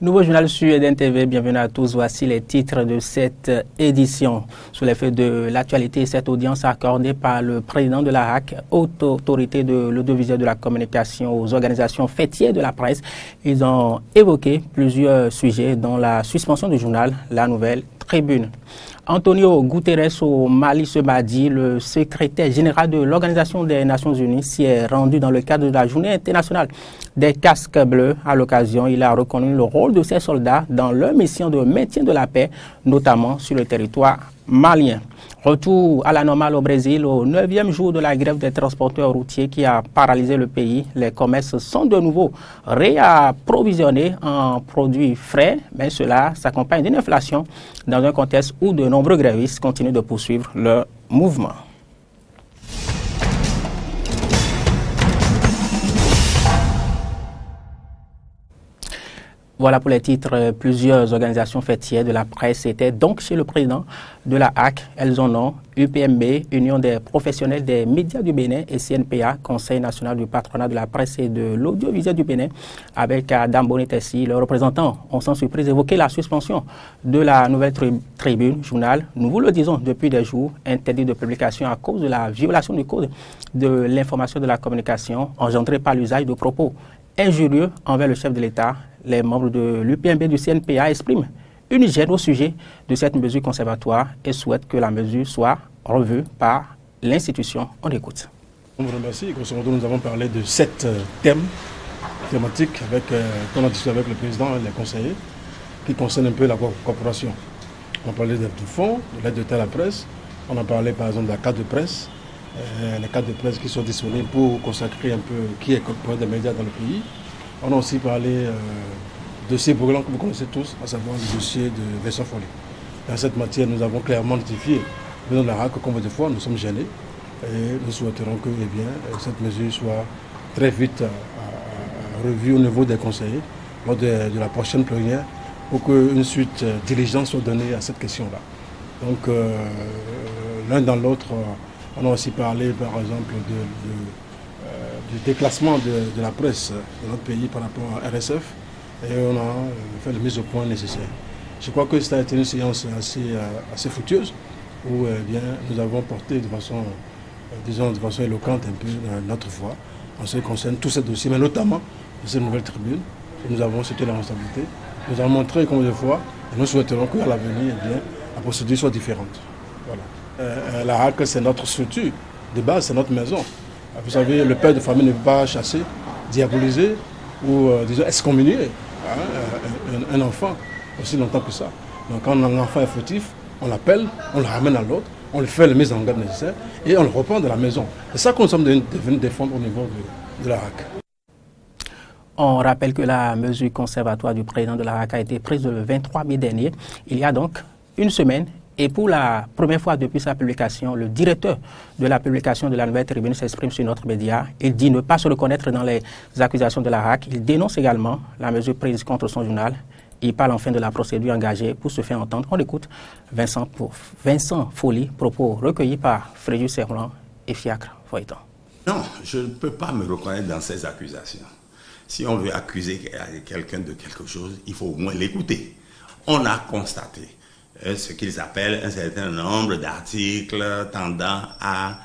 Nouveau journal sur EDN TV, bienvenue à tous. Voici les titres de cette édition. Sous l'effet de l'actualité, cette audience accordée par le président de la RAC, haute autorité de l'audiovisuel de la communication, aux organisations fêtières de la presse, ils ont évoqué plusieurs sujets, dont la suspension du journal La Nouvelle Tribune. Antonio Guterres au Mali ce mardi, le secrétaire général de l'Organisation des Nations Unies, s'y est rendu dans le cadre de la Journée internationale des casques bleus. À l'occasion, il a reconnu le rôle de ces soldats dans leur mission de maintien de la paix, notamment sur le territoire malien. Retour à la normale au Brésil, au 9e jour de la grève des transporteurs routiers qui a paralysé le pays. Les commerces sont de nouveau réapprovisionnés en produits frais, mais cela s'accompagne d'une inflation dans un contexte où de nombreux grévistes continuent de poursuivre leur mouvement. Voilà pour les titres. Plusieurs organisations fêtières de la presse étaient donc chez le président de la HAC. Elles en ont UPMB, Union des professionnels des médias du Bénin, et CNPA, Conseil national du patronat de la presse et de l'audiovisuel du Bénin, avec Adam Bonitessi. Leurs représentants ont sans surprise évoqué la suspension de la Nouvelle Tribune, journal, nous vous le disons depuis des jours, interdit de publication à cause de la violation du code de l'information de la communication engendrée par l'usage de propos injurieux envers le chef de l'État. Les membres de l'UPMB du CNPA expriment une gêne au sujet de cette mesure conservatoire et souhaitent que la mesure soit revue par l'institution. On écoute. On vous remercie. Grosso modo, nous avons parlé de 7 thématiques qu'on a discuté avec le président et les conseillers qui concernent un peu la corporation. On a parlé du fonds, de l'aide de terre à la presse. On a parlé par exemple de la carte de presse, les cartes de presse qui sont disponibles pour consacrer un peu qui est corporate des médias dans le pays. On a aussi parlé de dossier brûlant que vous connaissez tous, à savoir le dossier de Vincent Folly. Dans cette matière, nous avons clairement notifié le président de la RAC, comme de fois, nous sommes gênés et nous souhaiterons que cette mesure soit très vite revue au niveau des conseillers lors de la prochaine plénière pour qu'une suite diligente soit donnée à cette question-là. Donc, l'un dans l'autre, on a aussi parlé, par exemple, du déclassement de la presse de notre pays par rapport à RSF, et on a fait la mise au point nécessaire. Je crois que ça a été une séance assez fructueuse où nous avons porté de façon éloquente un peu notre voix en ce qui concerne tous ces dossiers, mais notamment de cette nouvelle tribune. Nous avons cité la responsabilité. Nous avons montré combien de fois, et nous souhaiterons qu'à l'avenir, la procédure soit différente. Voilà. La RAC, c'est notre structure de base, c'est notre maison. Vous savez, le père de famille ne peut pas chasser, diaboliser ou, disons, excommunier un enfant aussi longtemps que ça. Donc quand un enfant est fautif, on l'appelle, on le ramène à l'autre, on lui fait les mises en garde nécessaires et on le reprend de la maison. C'est ça que nous sommes devenus défendre au niveau de la RAC. On rappelle que la mesure conservatoire du président de la RAC a été prise le 23 mai dernier, il y a donc une semaine. Et pour la première fois depuis sa publication, le directeur de la publication de la Nouvelle Tribune s'exprime sur notre média. Il dit ne pas se reconnaître dans les accusations de la RAC. Il dénonce également la mesure prise contre son journal. Il parle enfin de la procédure engagée pour se faire entendre. On écoute Vincent Folly, propos recueillis par Fréjus Serlan et Fiacre Foyton. Non, je ne peux pas me reconnaître dans ces accusations. Si on veut accuser quelqu'un de quelque chose, il faut au moins l'écouter. On a constaté ce qu'ils appellent un certain nombre d'articles tendant à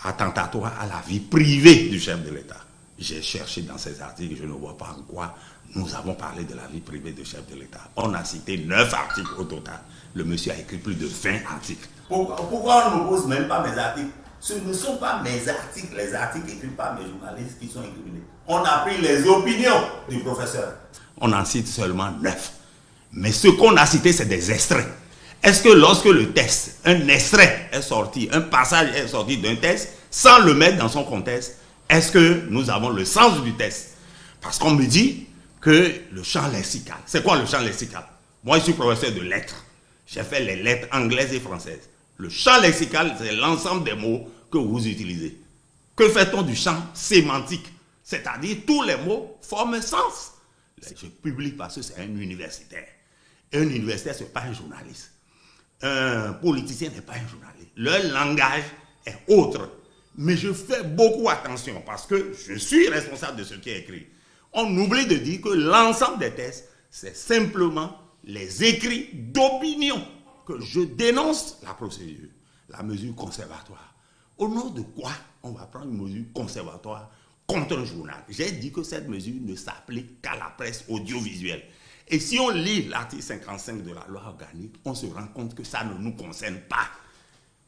attentatoire à la vie privée du chef de l'État. J'ai cherché dans ces articles, je ne vois pas en quoi nous avons parlé de la vie privée du chef de l'État. On a cité 9 articles au total. Le monsieur a écrit plus de 20 articles. Pourquoi on ne me pose même pas mes articles? Ce ne sont pas mes articles, les articles écrits par mes journalistes qui sont incriminés. On a pris les opinions du professeur. On en cite seulement 9. Mais ce qu'on a cité, c'est des extraits. Est-ce que lorsque le texte, un extrait est sorti, un passage est sorti d'un texte, sans le mettre dans son contexte, est-ce que nous avons le sens du texte? Parce qu'on me dit que le champ lexical, c'est quoi le champ lexical? Moi, je suis professeur de lettres. J'ai fait les lettres anglaises et françaises. Le champ lexical, c'est l'ensemble des mots que vous utilisez. Que fait-on du champ sémantique? C'est-à-dire, tous les mots forment un sens. Je publie parce que c'est un universitaire. Et un universitaire, ce n'est pas un journaliste. Un politicien n'est pas un journaliste. Leur langage est autre. Mais je fais beaucoup attention parce que je suis responsable de ce qui est écrit. On oublie de dire que l'ensemble des textes, c'est simplement les écrits d'opinion que je dénonce la procédure, la mesure conservatoire. Au nom de quoi on va prendre une mesure conservatoire contre un journal? J'ai dit que cette mesure ne s'applique qu'à la presse audiovisuelle. Et si on lit l'article 55 de la loi organique, on se rend compte que ça ne nous concerne pas.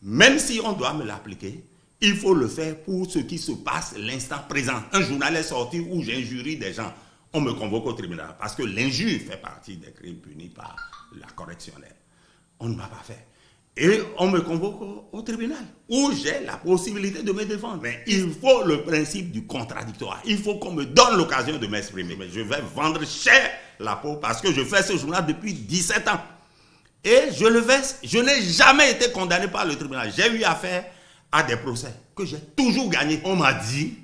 Même si on doit me l'appliquer, il faut le faire pour ce qui se passe l'instant présent. Un journal est sorti où j'injurie des gens. On me convoque au tribunal parce que l'injure fait partie des crimes punis par la correctionnelle. On ne m'a pas fait. Et on me convoque au tribunal où j'ai la possibilité de me défendre. Mais il faut le principe du contradictoire. Il faut qu'on me donne l'occasion de m'exprimer. Mais je vais vendre cher la peau parce que je fais ce journal depuis 17 ans. Et je le fais. Je n'ai jamais été condamné par le tribunal. J'ai eu affaire à des procès que j'ai toujours gagnés. On m'a dit,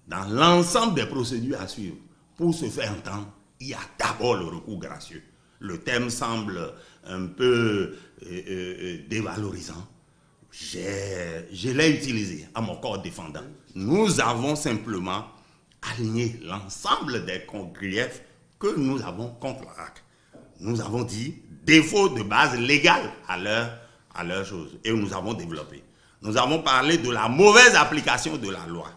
dans l'ensemble des procédures à suivre, pour se faire entendre, il y a d'abord le recours gracieux. Le thème semble un peu dévalorisant. Je l'ai utilisé à mon corps défendant. Nous avons simplement aligné l'ensemble des griefs que nous avons contre la RAC. Nous avons dit défaut de base légale à leur chose. Et nous avons développé. Nous avons parlé de la mauvaise application de la loi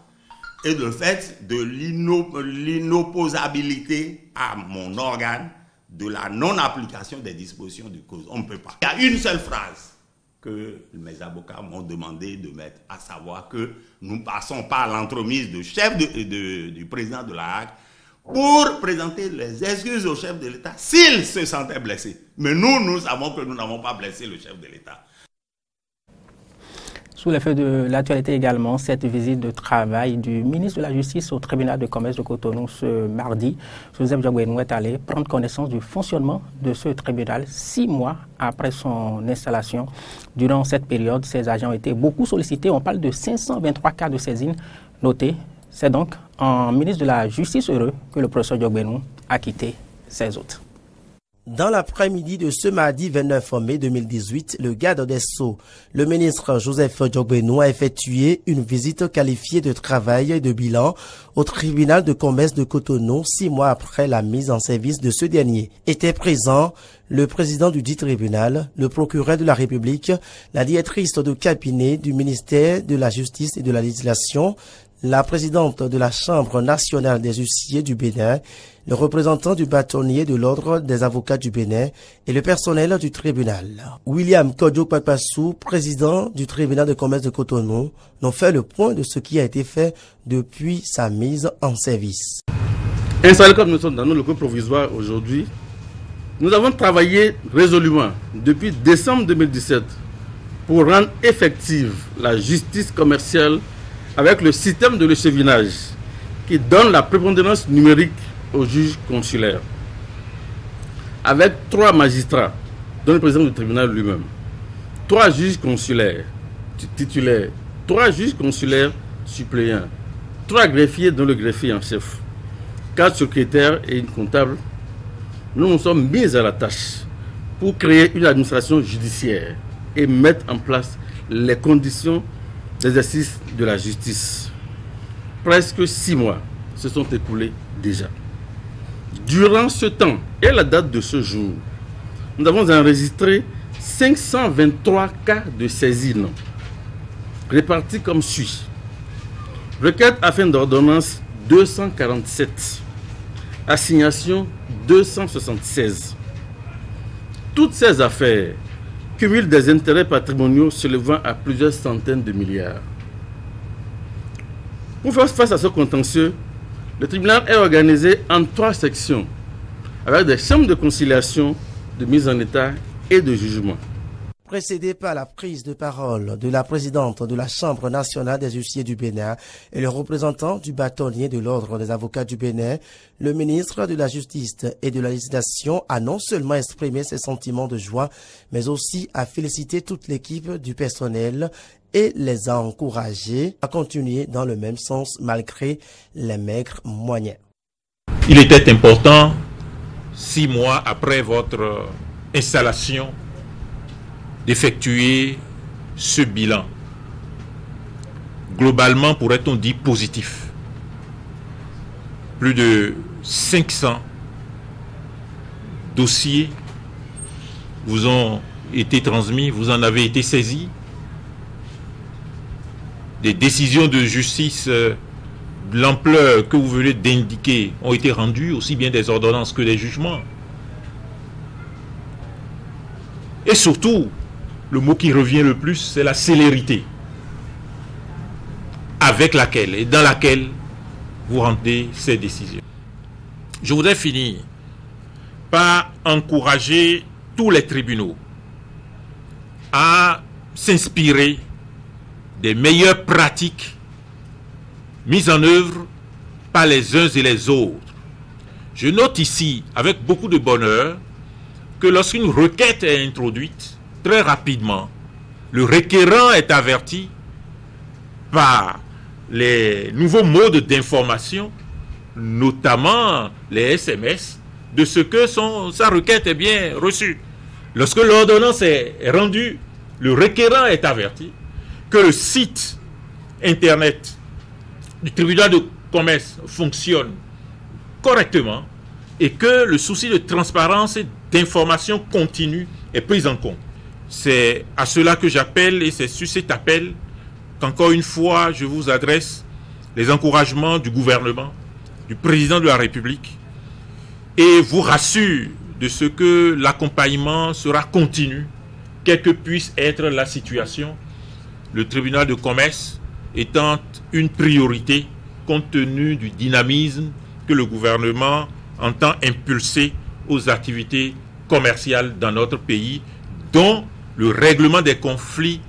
et le fait de l'inopposabilité à mon organe de la non-application des dispositions du cause. On ne peut pas. Il y a une seule phrase que mes avocats m'ont demandé de mettre, à savoir que nous passons par l'entremise du chef du président de la RAC pour présenter les excuses au chef de l'État s'il se sentait blessé. Mais nous savons que nous n'avons pas blessé le chef de l'État. Sous l'effet de l'actualité également, cette visite de travail du ministre de la Justice au tribunal de commerce de Cotonou ce mardi, Joseph Diogbenou est allé prendre connaissance du fonctionnement de ce tribunal 6 mois après son installation. Durant cette période, ces agents ont été beaucoup sollicités. On parle de 523 cas de saisine notés. C'est donc en ministre de la Justice heureux que le professeur Diogbenou a quitté ses hôtes. Dans l'après-midi de ce mardi 29 mai 2018, le garde des Sceaux, le ministre Joseph Diogbenou a effectué une visite qualifiée de travail et de bilan au tribunal de commerce de Cotonou 6 mois après la mise en service de ce dernier. Étaient présents le président du dit tribunal, le procureur de la République, la directrice de cabinet du ministère de la Justice et de la Législation, la présidente de la Chambre nationale des huissiers du Bénin, le représentant du bâtonnier de l'Ordre des avocats du Bénin et le personnel du tribunal. William Kodjo Papassou, président du tribunal de commerce de Cotonou, nous fait le point de ce qui a été fait depuis sa mise en service. Installés comme nous sommes dans nos locaux provisoires aujourd'hui, nous avons travaillé résolument depuis décembre 2017 pour rendre effective la justice commerciale avec le système de l'échevinage qui donne la prépondérance numérique aux juges consulaires. Avec 3 magistrats, dont le président du tribunal lui-même, 3 juges consulaires titulaires, 3 juges consulaires suppléants, 3 greffiers dont le greffier en chef, 4 secrétaires et une comptable, nous nous sommes mis à la tâche pour créer une administration judiciaire et mettre en place les conditions d'exercice de la justice. Presque 6 mois se sont écoulés déjà. Durant ce temps et la date de ce jour, nous avons enregistré 523 cas de saisine, répartis comme suit. Requête à fin d'ordonnance 247, assignation 276. Toutes ces affaires cumulent des intérêts patrimoniaux s'élevant à plusieurs centaines de milliards. Pour faire face à ce contentieux, le tribunal est organisé en 3 sections, avec des chambres de conciliation, de mise en état et de jugement. Précédé par la prise de parole de la présidente de la Chambre nationale des huissiers du Bénin et le représentant du bâtonnier de l'Ordre des avocats du Bénin, le ministre de la Justice et de la Législation a non seulement exprimé ses sentiments de joie, mais aussi a félicité toute l'équipe du personnel et les a encouragés à continuer dans le même sens malgré les maigres moyens. Il était important, 6 mois après votre installation, d'effectuer ce bilan. Globalement, pourrait-on dire positif. Plus de 500 dossiers vous ont été transmis, vous en avez été saisis. Des décisions de justice de l'ampleur que vous venez d'indiquer ont été rendues, aussi bien des ordonnances que des jugements. Et surtout, le mot qui revient le plus, c'est la célérité avec laquelle et dans laquelle vous rendez ces décisions. Je voudrais finir par encourager tous les tribunaux à s'inspirer des meilleures pratiques mises en œuvre par les uns et les autres. Je note ici, avec beaucoup de bonheur, que lorsqu'une requête est introduite, très rapidement, le requérant est averti par les nouveaux modes d'information, notamment les SMS, de ce que sa requête est bien reçue. Lorsque l'ordonnance est rendue, le requérant est averti que le site internet du tribunal de commerce fonctionne correctement et que le souci de transparence et d'information continue est pris en compte. C'est à cela que j'appelle, et c'est sur cet appel qu'encore une fois je vous adresse les encouragements du gouvernement, du président de la République, et vous rassure de ce que l'accompagnement sera continu, quelle que puisse être la situation, le tribunal de commerce étant une priorité compte tenu du dynamisme que le gouvernement entend impulser aux activités commerciales dans notre pays, dont le règlement des conflits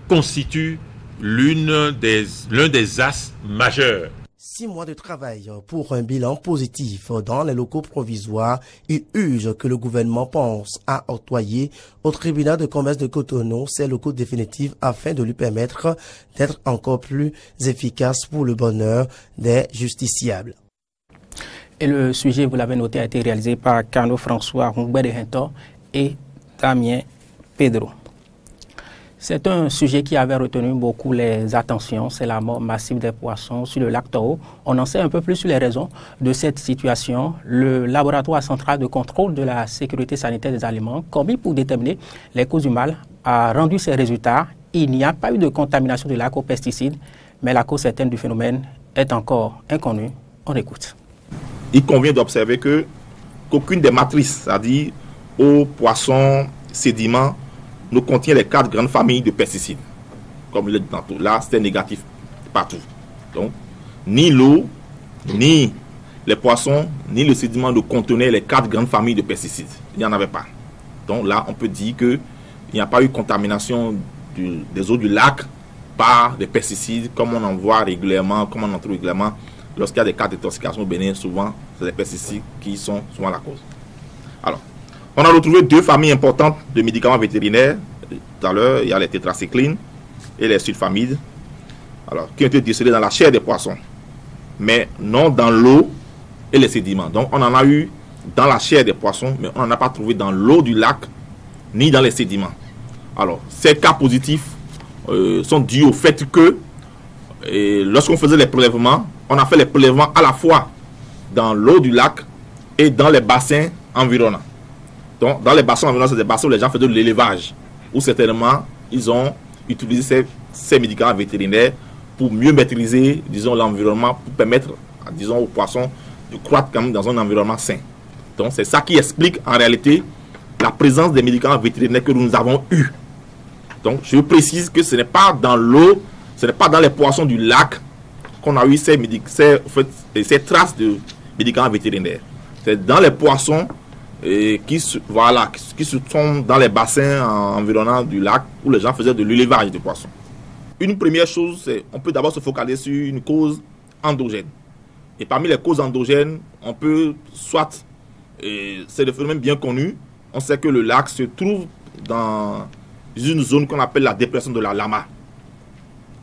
constitue l'un des axes majeurs. 6 mois de travail pour un bilan positif dans les locaux provisoires. Il urge que le gouvernement pense à octroyer au tribunal de commerce de Cotonou ses locaux définitifs afin de lui permettre d'être encore plus efficace pour le bonheur des justiciables. Et le sujet, vous l'avez noté, a été réalisé par Carlo François Roumbé-de-Hintor et Damien Pedro. C'est un sujet qui avait retenu beaucoup les attentions, c'est la mort massive des poissons sur le lac Toro. On en sait un peu plus sur les raisons de cette situation. Le laboratoire central de contrôle de la sécurité sanitaire des aliments, commis pour déterminer les causes du mal, a rendu ses résultats. Il n'y a pas eu de contamination du lac aux pesticides, mais la cause certaine du phénomène est encore inconnue. On écoute. Il convient d'observer qu'aucune des matrices, c'est-à-dire eau, poissons, sédiments, ne contient les 4 grandes familles de pesticides. Comme il est dit tantôt, là, c'était négatif partout. Donc, ni l'eau, ni les poissons, ni le sédiment ne contenaient les 4 grandes familles de pesticides. Il n'y en avait pas. Donc là, on peut dire qu'il n'y a pas eu contamination des eaux du lac par des pesticides, comme on en voit régulièrement, comme on en trouve régulièrement. Lorsqu'il y a des cas d'intoxication au Bénin, souvent, c'est les pesticides qui sont souvent la cause. Alors, on a retrouvé 2 familles importantes de médicaments vétérinaires. Tout à l'heure, il y a les tétracyclines et les sulfamides, alors, qui ont été décelés dans la chair des poissons, mais non dans l'eau et les sédiments. Donc, on en a eu dans la chair des poissons, mais on n'en a pas trouvé dans l'eau du lac, ni dans les sédiments. Alors, ces cas positifs sont dus au fait que, lorsqu'on faisait les prélèvements, on a fait les prélèvements à la fois dans l'eau du lac et dans les bassins environnants. Donc, dans les bassins environnants, c'est des bassins où les gens faisaient de l'élevage, où certainement, ils ont utilisé ces médicaments vétérinaires pour mieux maîtriser, disons, l'environnement, pour permettre, disons, aux poissons de croître quand même dans un environnement sain. Donc, c'est ça qui explique, en réalité, la présence des médicaments vétérinaires que nous avons eus. Donc, je précise que ce n'est pas dans l'eau, ce n'est pas dans les poissons du lac qu'on a eu ces traces de médicaments vétérinaires. C'est dans les poissons qui se trouvent dans les bassins environnants du lac où les gens faisaient de l'élevage de poissons. Une première chose, c'est on peut d'abord se focaliser sur une cause endogène. Et parmi les causes endogènes, on peut soit, c'est le phénomène bien connu, on sait que le lac se trouve dans une zone qu'on appelle la dépression de la Lama.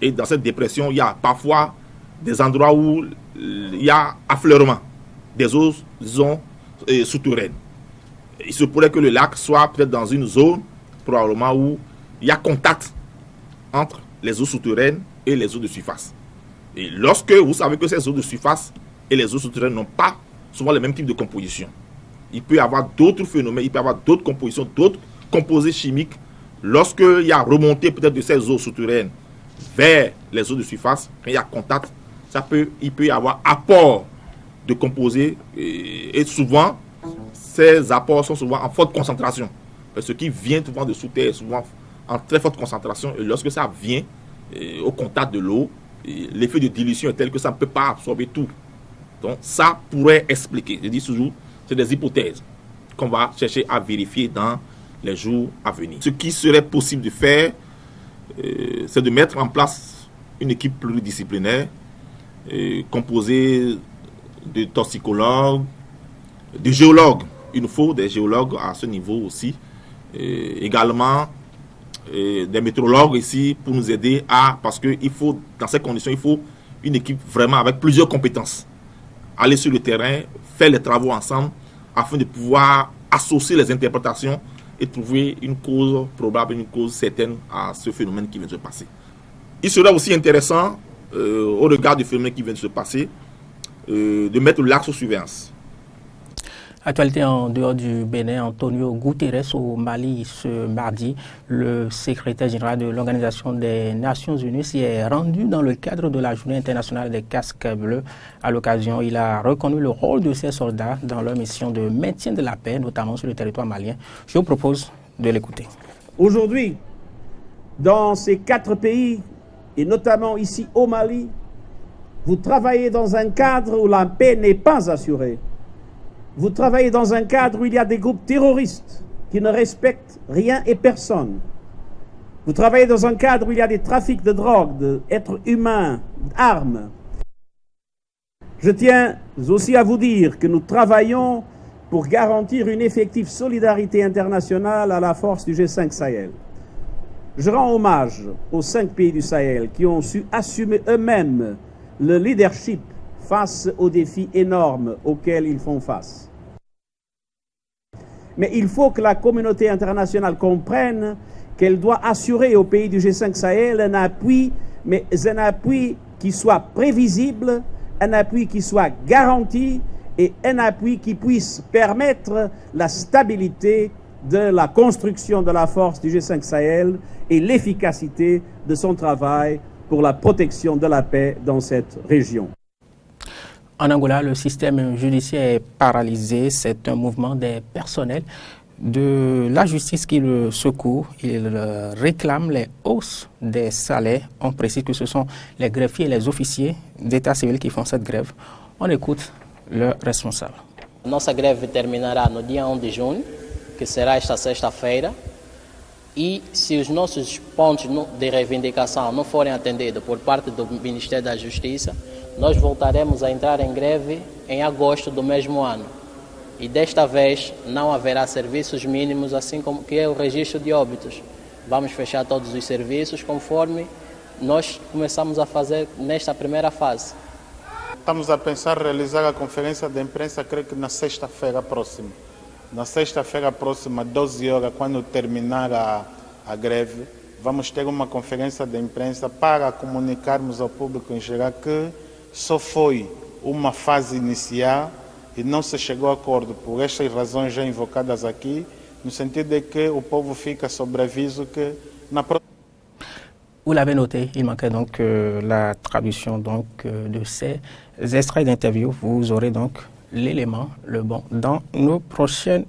Et dans cette dépression, il y a parfois des endroits où il y a affleurement des eaux, disons, souterraines. Il se pourrait que le lac soit peut-être dans une zone, probablement, où il y a contact entre les eaux souterraines et les eaux de surface. Et lorsque vous savez que ces eaux de surface et les eaux souterraines n'ont pas souvent le même type de composition, il peut y avoir d'autres phénomènes, il peut y avoir d'autres compositions, d'autres composés chimiques. Lorsqu'il y a remontée peut-être de ces eaux souterraines vers les eaux de surface, quand il y a contact, il peut y avoir apport de composés et souvent, ces apports sont souvent en forte concentration. Ce qui vient souvent de sous terre est souvent en très forte concentration et lorsque ça vient au contact de l'eau, l'effet de dilution est tel que ça ne peut pas absorber tout. Donc ça pourrait expliquer, je dis toujours, c'est des hypothèses qu'on va chercher à vérifier dans les jours à venir. Ce qui serait possible de faire, c'est de mettre en place une équipe pluridisciplinaire composée de toxicologues, de géologues. Il nous faut des géologues à ce niveau aussi. Également des météorologues ici pour nous aider parce que dans ces conditions, il faut une équipe vraiment avec plusieurs compétences. Aller sur le terrain, faire les travaux ensemble afin de pouvoir associer les interprétations et trouver une cause probable, une cause certaine à ce phénomène qui vient de se passer. Il serait aussi intéressant, au regard du phénomène qui vient de se passer, de mettre l'axe sur surveillance. Actualité en dehors du Bénin, Antonio Guterres au Mali ce mardi. Le secrétaire général de l'Organisation des Nations Unies s'y est rendu dans le cadre de la Journée internationale des casques bleus. À l'occasion, il a reconnu le rôle de ces soldats dans leur mission de maintien de la paix, notamment sur le territoire malien. Je vous propose de l'écouter. Aujourd'hui, dans ces 4 pays, et notamment ici au Mali, vous travaillez dans un cadre où la paix n'est pas assurée. Vous travaillez dans un cadre où il y a des groupes terroristes qui ne respectent rien et personne. Vous travaillez dans un cadre où il y a des trafics de drogue, d'êtres humains, d'armes. Je tiens aussi à vous dire que nous travaillons pour garantir une effective solidarité internationale à la force du G5 Sahel. Je rends hommage aux 5 pays du Sahel qui ont su assumer eux-mêmes le leadership face aux défis énormes auxquels ils font face. Mais il faut que la communauté internationale comprenne qu'elle doit assurer aux pays du G5 Sahel un appui, mais un appui qui soit prévisible, un appui qui soit garanti et un appui qui puisse permettre la stabilité de la construction de la force du G5 Sahel et l'efficacité de son travail pour la protection de la paix dans cette région. En Angola, le système judiciaire est paralysé. C'est un mouvement des personnels de la justice qui le secoue. Ils réclament les hausses des salaires. On précise que ce sont les greffiers et les officiers d'état civil qui font cette grève. On écoute le responsable. Nossa greve terminará no dia 1 de junho, que será esta sexta-feira. E se os nossos pontos de reivindicação não forem atendidos por parte do Ministério da Justiça, nós voltaremos a entrar em greve em agosto do mesmo ano. E desta vez não haverá serviços mínimos, assim como que é o registro de óbitos. Vamos fechar todos os serviços conforme nós começamos a fazer nesta primeira fase. Estamos a pensar em realizar a conferência de imprensa, creio que na sexta-feira próxima. Na sexta-feira próxima, 12 horas, quando terminar a greve, vamos ter uma conferência de imprensa para comunicarmos ao público em geral que só foi uma fase inicial e não se chegou a acordo por estas razões já invocadas aqui, no sentido de que o povo fica sob aviso que na próxima... Vous l'avez noté, il manquait donc la traduction donc, de ces extraits d'interview. Vous aurez donc l'élément, le bon, dans nos prochaines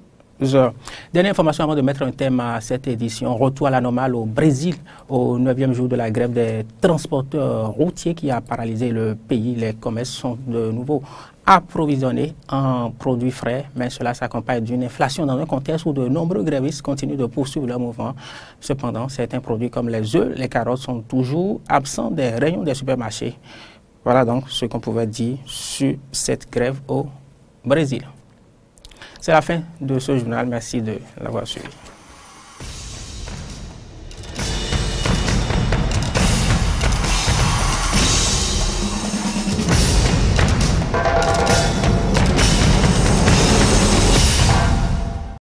heures. Dernière information avant de mettre un thème à cette édition. Retour à la normale au Brésil, au 9e jour de la grève des transporteurs routiers qui a paralysé le pays. Les commerces sont de nouveau approvisionnés en produits frais, mais cela s'accompagne d'une inflation dans un contexte où de nombreux grévistes continuent de poursuivre leur mouvement. Cependant, certains produits comme les œufs, les carottes sont toujours absents des rayons des supermarchés. Voilà donc ce qu'on pouvait dire sur cette grève au Brésil. C'est la fin de ce journal. Merci de l'avoir suivi.